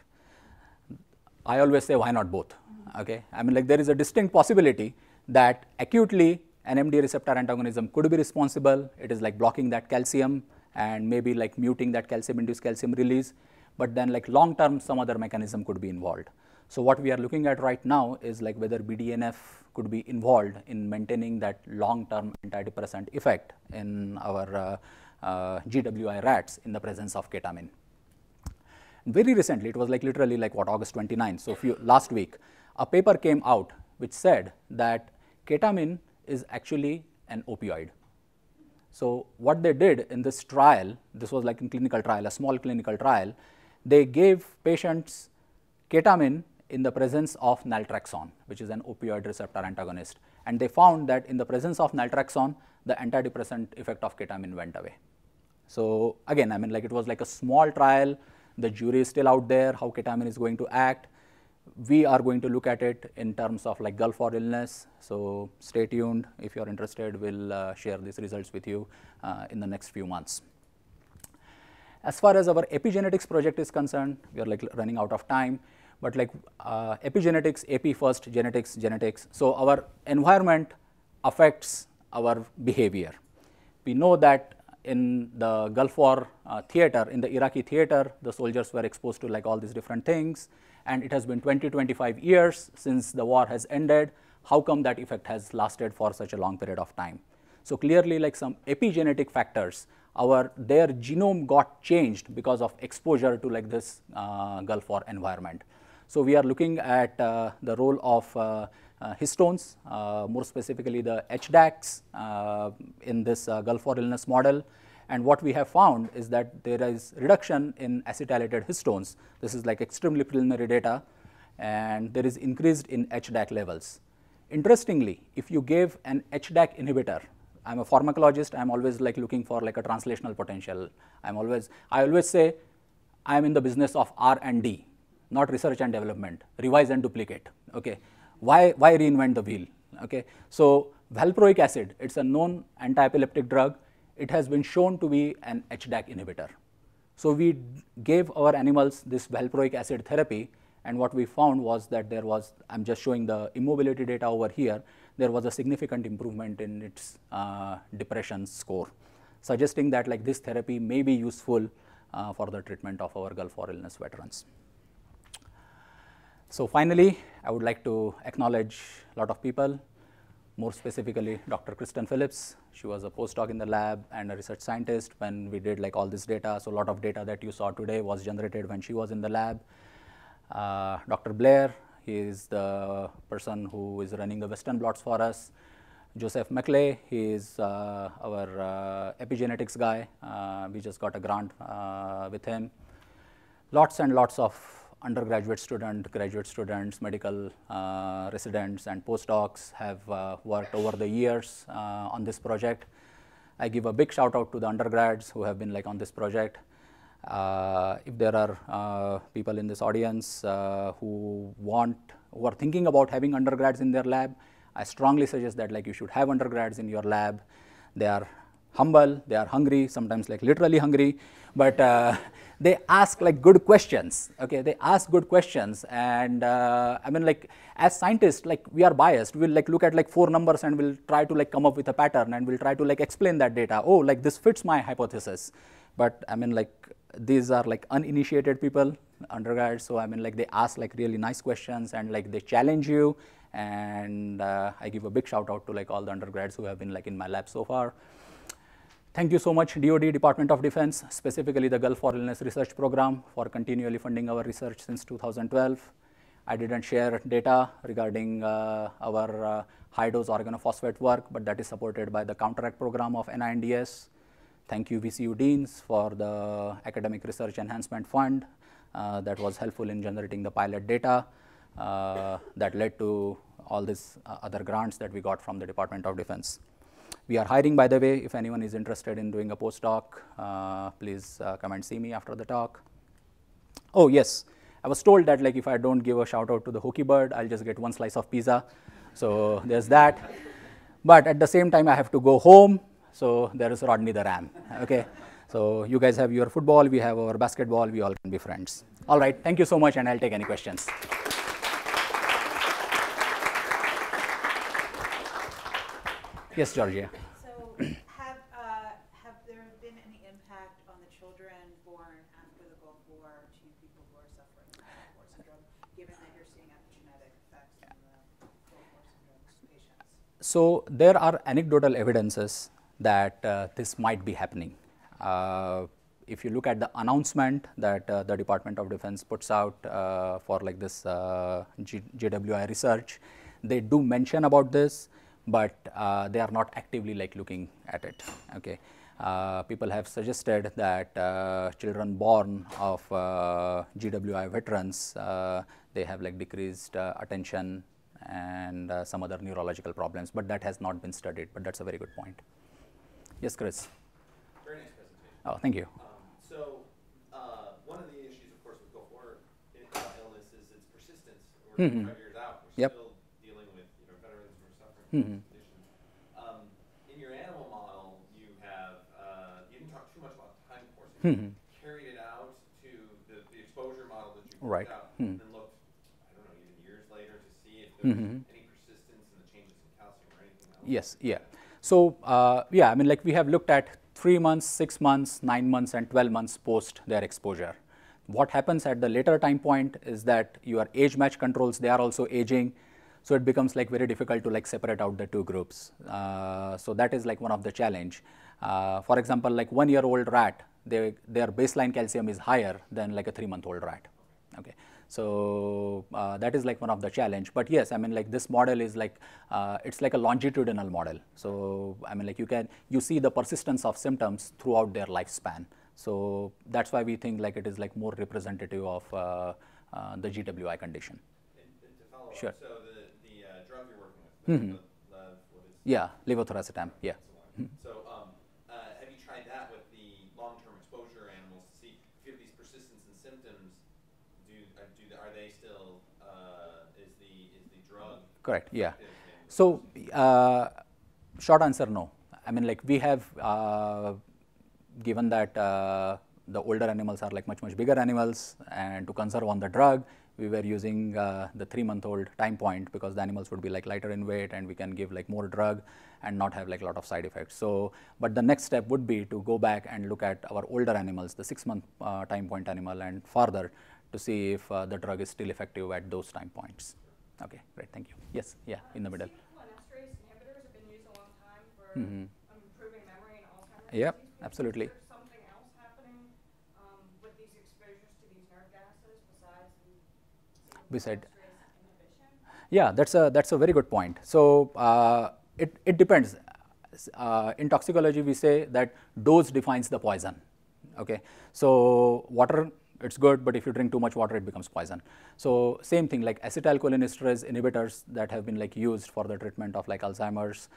I always say, why not both? Okay, I mean like there is a distinct possibility that acutely NMDA receptor antagonism could be responsible. It is like blocking that calcium and maybe like muting that calcium-induced calcium release, but then like long term some other mechanism could be involved. So what we are looking at right now is like whether BDNF could be involved in maintaining that long-term antidepressant effect in our GWI rats in the presence of ketamine. Very recently, it was like literally like what, August 29th, so last week, a paper came out which said that ketamine is actually an opioid. So what they did in this trial, this was like a clinical trial, a small clinical trial, they gave patients ketamine in the presence of naltrexone, which is an opioid receptor antagonist, and they found that in the presence of naltrexone, the antidepressant effect of ketamine went away. So again, I mean like it was like a small trial, the jury is still out there, how ketamine is going to act. We are going to look at it in terms of like Gulf War illness, so stay tuned. If you are interested, we'll share these results with you in the next few months. As far as our epigenetics project is concerned, we are like running out of time, but like epigenetics, AP first, genetics. So our environment affects our behavior. We know that in the Gulf War theater, in the Iraqi theater, the soldiers were exposed to like all these different things, and it has been 20-25 years since the war has ended. How come that effect has lasted for such a long period of time? So clearly like some epigenetic factors, their genome got changed because of exposure to like this Gulf War environment. So we are looking at the role of histones, more specifically the HDACs in this Gulf War illness model. And what we have found is that there is reduction in acetylated histones. This is like extremely preliminary data, and there is increased in HDAC levels. Interestingly, if you gave an HDAC inhibitor, I'm a pharmacologist, I'm always like looking for like a translational potential. I always say I'm in the business of R&D, not research and development, revise and duplicate. Okay, why reinvent the wheel? Okay, so valproic acid, it's a known anti-epileptic drug. It has been shown to be an HDAC inhibitor. So we gave our animals this valproic acid therapy, and what we found was that there was, I'm just showing the immobility data over here, there was a significant improvement in its depression score, suggesting that like this therapy may be useful for the treatment of our Gulf War illness veterans. So finally, I would like to acknowledge a lot of people, more specifically Dr. Kristen Phillips. She was a postdoc in the lab and a research scientist when we did like all this data. So a lot of data that you saw today was generated when she was in the lab. Dr. Blair, he is the person who is running the Western blots for us. Joseph McLeay, he is our epigenetics guy. We just got a grant with him. Lots and lots of undergraduate students, graduate students, medical residents, and postdocs have worked over the years on this project. I give a big shout out to the undergrads who have been like on this project. If there are people in this audience who are thinking about having undergrads in their lab, I strongly suggest that like you should have undergrads in your lab. They are humble, they are hungry, sometimes like literally hungry, but they ask like good questions. Okay, they ask good questions, and I mean like as scientists, like we are biased. We'll like look at like 4 numbers and we'll try to like come up with a pattern, and we'll try to like explain that data. Oh, like this fits my hypothesis. But I mean like these are like uninitiated people, undergrads. So I mean like they ask like really nice questions and like they challenge you. And I give a big shout out to like all the undergrads who have been like in my lab so far. Thank you so much DoD, Department of Defense, specifically the Gulf War Illness Research Program for continually funding our research since 2012. I didn't share data regarding our high-dose organophosphate work, but that is supported by the Counteract program of NINDS. Thank you VCU Deans for the Academic Research Enhancement Fund that was helpful in generating the pilot data that led to all these other grants that we got from the Department of Defense. We are hiring, by the way. If anyone is interested in doing a postdoc, please come and see me after the talk. Oh yes, I was told that like if I don't give a shout out to the Hokey Bird, I'll just get 1 slice of pizza. So there's that. But at the same time, I have to go home. So there is Rodney the Ram. Okay. So you guys have your football, we have our basketball, we all can be friends. All right, thank you so much, and I'll take any questions. Yes, Georgia. So have there been any impact on the children born after the Gulf War to people who are suffering from Gulf War syndrome, given that you're seeing epigenetic effects in the Gulf War syndrome patients? So there are anecdotal evidences that this might be happening. If you look at the announcement that the Department of Defense puts out for like this GWI research, they do mention about this, but they are not actively like looking at it. Okay, people have suggested that children born of GWI veterans, they have like decreased attention and some other neurological problems, but that has not been studied. But that's a very good point. Yes, Chris. Very nice presentation. Oh, thank you. One of the issues, of course, with Gulf War illness is its persistence. We're 5 years out. We're still dealing with veterans who are suffering from these conditions. In your animal model, you have you didn't talk too much about time course. You carried it out to the exposure model that you worked out, and looked, I don't know, even years later to see if there was any persistence in the changes in calcium or anything else. Yes, yeah. So yeah, I mean like we have looked at 3 months, 6 months, 9 months, and 12 months post their exposure. What happens at the later time point is that your age match controls, they are also aging. So it becomes like very difficult to like separate out the two groups. So that is like one of the challenge. For example, like 1-year-old rat, their baseline calcium is higher than like a 3-month-old rat. Okay. So that is like one of the challenge. But yes, I mean like this model is like it's like a longitudinal model. So I mean like you see the persistence of symptoms throughout their lifespan. So that's why we think like it is like more representative of the GWI condition. And to follow Sure. up, so the drug you're working with, what is Yeah, levotiracetam. Yeah. So have you tried that with the long-term exposure animals to see if you have these persistence and symptoms? Are they still is the drug Correct. Yeah. effective in- So short answer, no. I mean like we have given that the older animals are like much bigger animals, and to conserve on the drug, we were using the 3-month-old time point because the animals would be like lighter in weight, and we can give like more drug and not have like a lot of side effects. So, but the next step would be to go back and look at our older animals, the 6-month time point animal, and further to see if the drug is still effective at those time points. Okay, great, thank you. Yes, yeah, in the middle. Acetylcholinesterase inhibitors have been used a long time for improving memory and Alzheimer's Yep, disease. absolutely. Is there something else happening with these exposures to these nerve gases besides We said. acetylcholinesterase inhibition? Yeah, that's a very good point. So it depends. In toxicology, we say that dose defines the poison. Okay, so water, it's good, but if you drink too much water, it becomes poison. So same thing, like acetylcholinesterase inhibitors that have been like used for the treatment of like Alzheimer's,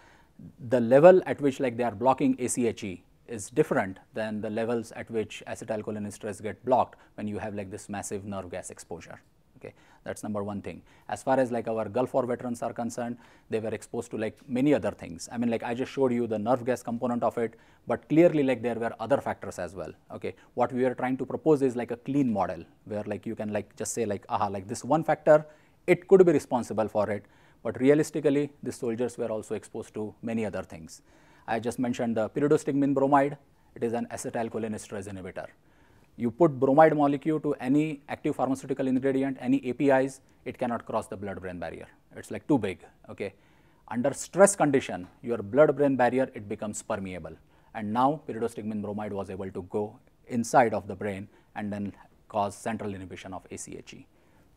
the level at which like they are blocking ACHE is different than the levels at which acetylcholinesterase get blocked when you have like this massive nerve gas exposure. Okay, that's number one thing. As far as like our Gulf War veterans are concerned, they were exposed to like many other things. I mean, like I just showed you the nerve gas component of it, but clearly like there were other factors as well. Okay, what we are trying to propose is like a clean model where like you can like just say like, aha, like this one factor, it could be responsible for it, but realistically, the soldiers were also exposed to many other things. I just mentioned the pyridostigmine bromide. It is an acetylcholinesterase inhibitor. You put bromide molecule to any active pharmaceutical ingredient, any APIs, it cannot cross the blood-brain barrier. It's like too big. Okay. Under stress condition, your blood-brain barrier, it becomes permeable. And now pyridostigmine bromide was able to go inside of the brain and then cause central inhibition of ACHE.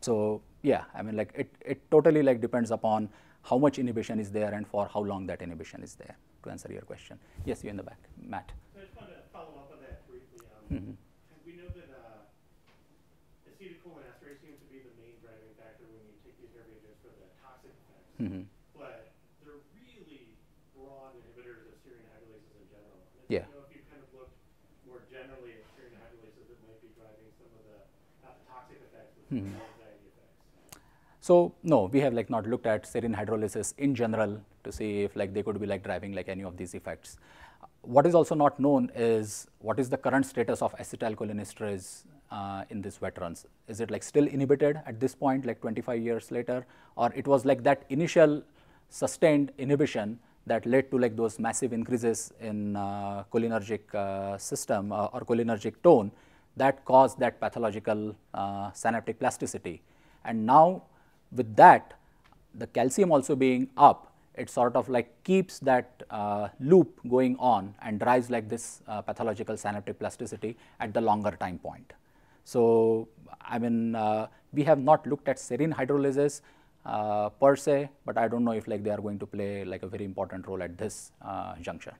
So yeah, I mean like it totally like depends upon how much inhibition is there and for how long that inhibition is there, to answer your question. Yes, you in the back, Matt. I just wanted to follow up on that briefly. We know that acetylcholinesterase seems to be the main driving factor when you take these nerve agents for the toxic effects. But they're really broad inhibitors of serine hydrolases in general. And Yeah. I don't know if you kind of looked more generally at serine hydrolases that might be driving some of the, not the toxic effects, but the anxiety effects. So no, we have like not looked at serine hydrolysis in general to see if like they could be like driving like any of these effects. What is also not known is what is the current status of acetylcholinesterase in these veterans. Is it like still inhibited at this point, like 25 years later, or it was like that initial sustained inhibition that led to like those massive increases in cholinergic system or cholinergic tone that caused that pathological synaptic plasticity. And now with that, the calcium also being up, it sort of like keeps that loop going on and drives like this pathological synaptic plasticity at the longer time point. So I mean, we have not looked at serine hydrolysis per se, but I don't know if like they are going to play like a very important role at this juncture.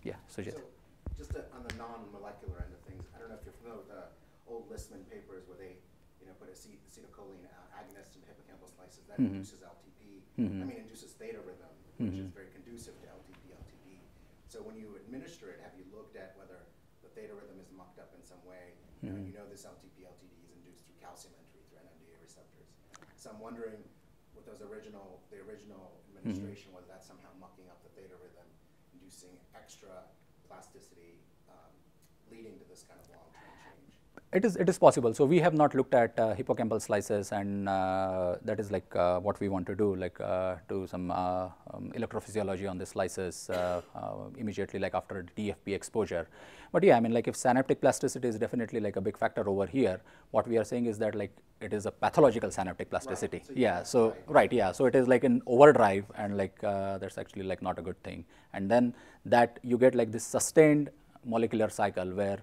Yeah, Sujit. So just on the non-molecular end of things, I don't know if you're familiar with the old Listman papers where they put acetylcholine agonist in hippocampal slices that induces LTP, induces theta rhythm, which is very conducive to LTP. So when you administer it, have you looked at whether the theta rhythm is mucked up in some way? You know this LTP is induced through calcium entry through NMDA receptors. So I'm wondering, with the original administration, was that somehow mucking up the theta rhythm, inducing extra plasticity, leading to this kind of long-term change? It is possible. So we have not looked at hippocampal slices, and that is like what we want to do, like do some electrophysiology on the slices immediately like after DFP exposure. But yeah, I mean like if synaptic plasticity is definitely like a big factor over here, what we are saying is that like it is a pathological synaptic plasticity. Right. So yeah. So right. Yeah. So it is like an overdrive, and like that's actually like not a good thing. And then that you get like this sustained molecular cycle where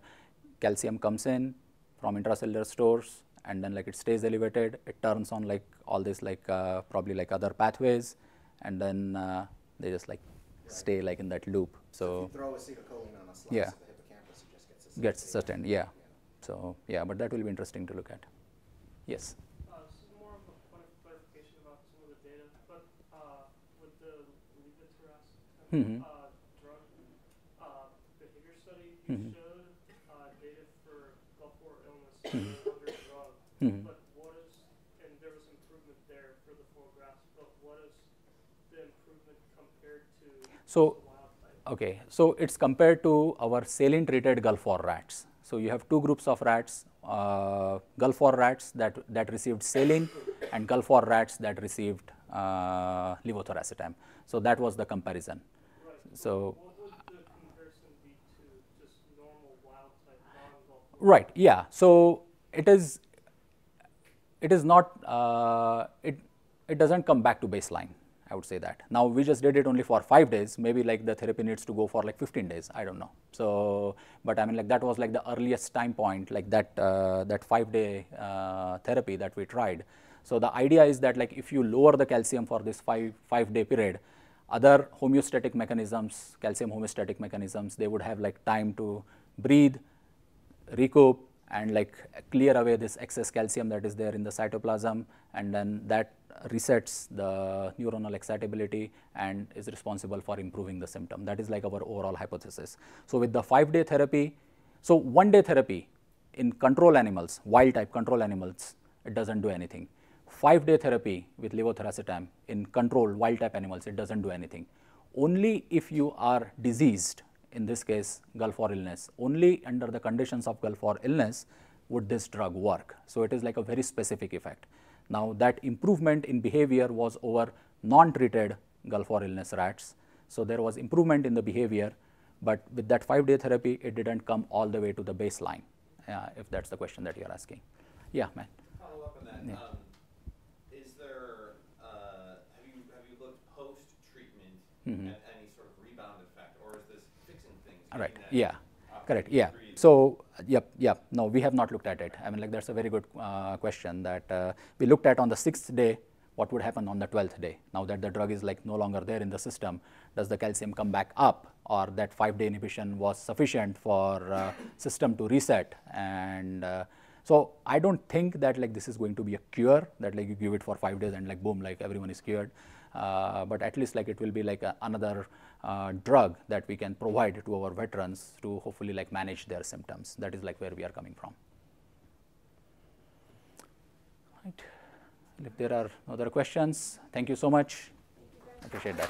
calcium comes in from intracellular stores and then like it stays elevated, it turns on like all this like probably like other pathways, and then they just like stay like in that loop. So if you throw acetylcholine on a slice yeah. of the hippocampus, it just gets sustained, yeah. So yeah, but that will be interesting to look at. Yes. So more of a clarification about some of the data, but with the levetiracetam drug behavior study, you showed data for Gulf War illness under drug, but what is, and there was improvement there for the 4 graphs, but what is the improvement compared to so, the wild type? okay, so it's compared to our saline treated Gulf War rats. So you have 2 groups of rats, Gulf War rats that received saline and Gulf War rats that received levotiracetam. So that was the comparison. Right. So what would the comparison be to just normal wild type non-Gulf War? right, yeah. So it is not it doesn't come back to baseline. I would say that. Now we just did it only for 5 days. Maybe like the therapy needs to go for like 15 days. I don't know. So, but I mean like that was like the earliest time point, like that that 5-day therapy that we tried. So the idea is that like if you lower the calcium for this 5-day period, other homeostatic mechanisms, calcium homeostatic mechanisms, they would have like time to breathe, recoup, and like clear away this excess calcium that is there in the cytoplasm, and then that resets the neuronal excitability and is responsible for improving the symptom. That is like our overall hypothesis. So with the 5-day therapy, so 1-day therapy in control animals, wild type control animals, it doesn't do anything. 5-day therapy with levotiracetam in control wild type animals, it doesn't do anything. Only if you are diseased, in this case Gulf War illness, only under the conditions of Gulf War illness would this drug work. So it is like a very specific effect. Now that improvement in behavior was over non-treated Gulf War illness rats. So there was improvement in the behavior, but with that 5-day therapy, it didn't come all the way to the baseline, if that's the question that you're asking. Yeah, man. Follow up on that. Yeah. Is there, have you looked post-treatment at any sort of rebound effect, or is this fixing things? Right, getting that yeah, correct, opportunity to yeah. breathe? So, yep, no, we have not looked at it. I mean, like that's a very good question that we looked at on the 6th day, what would happen on the 12th day. Now that the drug is like no longer there in the system, does the calcium come back up, or that 5-day inhibition was sufficient for system to reset? And so I don't think that like this is going to be a cure, that like you give it for 5 days and like boom, like everyone is cured. But at least like it will be like another drug that we can provide to our veterans to hopefully like manage their symptoms. That is like where we are coming from. Right. If there are other questions, thank you so much. Appreciate that.